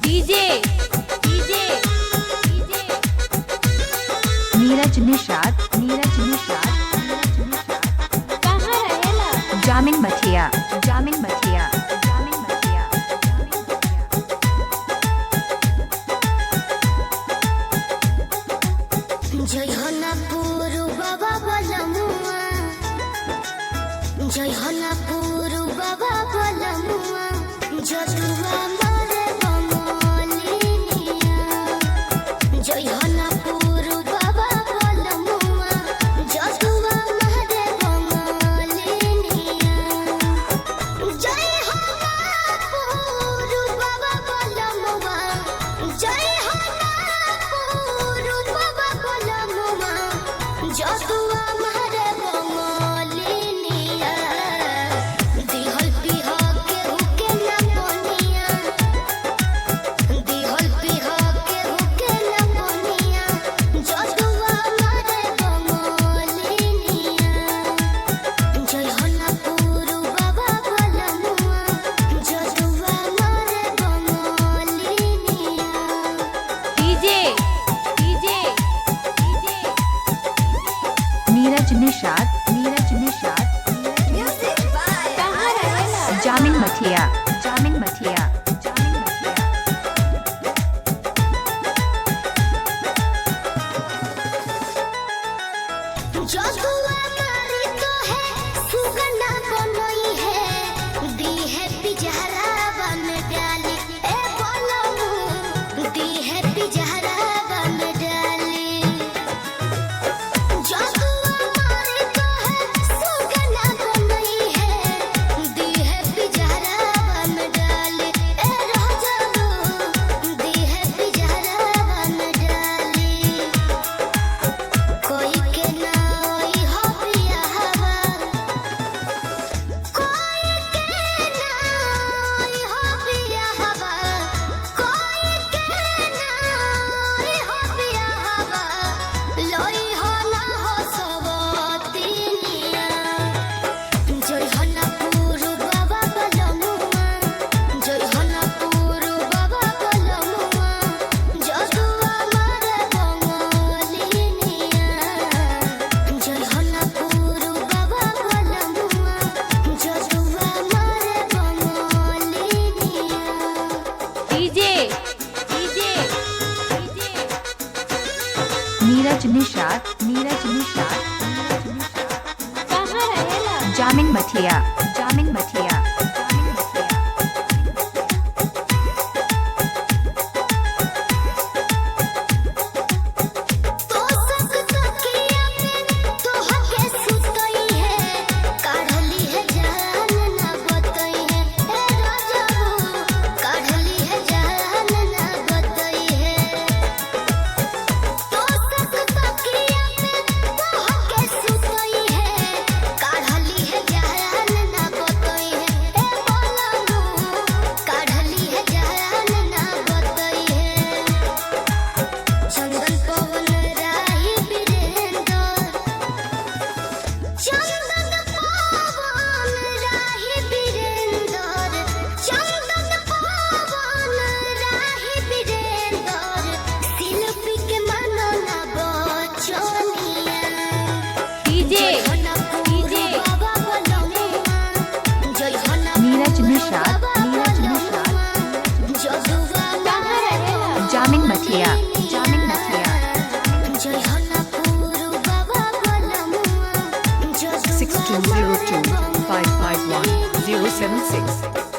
DJ DJ DJ Neeraj Nishad कहाँ रहेला? जामिन मठिया जामिन मठिया जय हना पुरु बाबा बलमुआ, जय हना पुरु बाबा बलमुआ, जदुआ मारे बमोलिनिया। जय हना पुरु बाबा बलमुआ, जदुआ मारे बमोलिनिया। जय हना पुरु बाबा बलमुआ, जय हना पुरु बाबा बलमुआ, जदुआ मारे बमोलिनिया। दिहल पिहा के हुके ना बनिया, दिहल पिहा के हुके ना बनिया, जदुआ मारे बमोलिनिया। जय हना पुरु बाबा बलमुआ, जदुआ मारे बमोलिनिया। DJ DJ DJ Neeraj Nishad कहाँ रहेला? जामिन मठिया जदुआ मारी तो है सुगना बनई है, दी है पिजहरा बन डाली। ए बोलमु दी है पिजहरा बन डाली। जदुआ मारी तो है सुगना बनई है, दी है पिजहरा बन डाली। ए राजाबू दी है पिजहरा बन डाली। कोई के ना ओई हो पिया हवा, कोई के ना ओई हो पिया हवा, कोई के ना ओई हो पिया हवा, लोई हो ना हो सबतिनिया। जय हना पुरु बाबा बलमुआ, जय हना पुरु बाबा बलमुआ, जदुआ मारे बमोलिनिया। जय हना पुरु बाबा बलमुआ, जदुआ मारे बमोलिनिया। DJ DJ DJ Neeraj Nishad कहाँ रहेला? जामिन मठिया तो सक तकिया पे तोहके सुतई है, काढ़ली है जान ना बतई है। ए राजाबू काढ़ली है जान ना बतई है। तो सक तकिया पे तोहके सुतई है, काढ़ली है जान ना बतई है। ए बोलमु काढ़ली है जान ना बतई है। चंदन पवन राही बीरेंदर, चंदन पवन राही बीरेंदर, चंदन पवन राही बीरेंदर, शिल्पी के मनो ना बचनिया। डीजे जय हना पुरु बाबा बलमुआ, जय हना नीरज पुरु निषाद बाबा बलमुआ, जदुआ कहाँ रहेला? जामिन मठिया जय हना पुरु बाबा बलमुआ, जदुआ 6202 551 076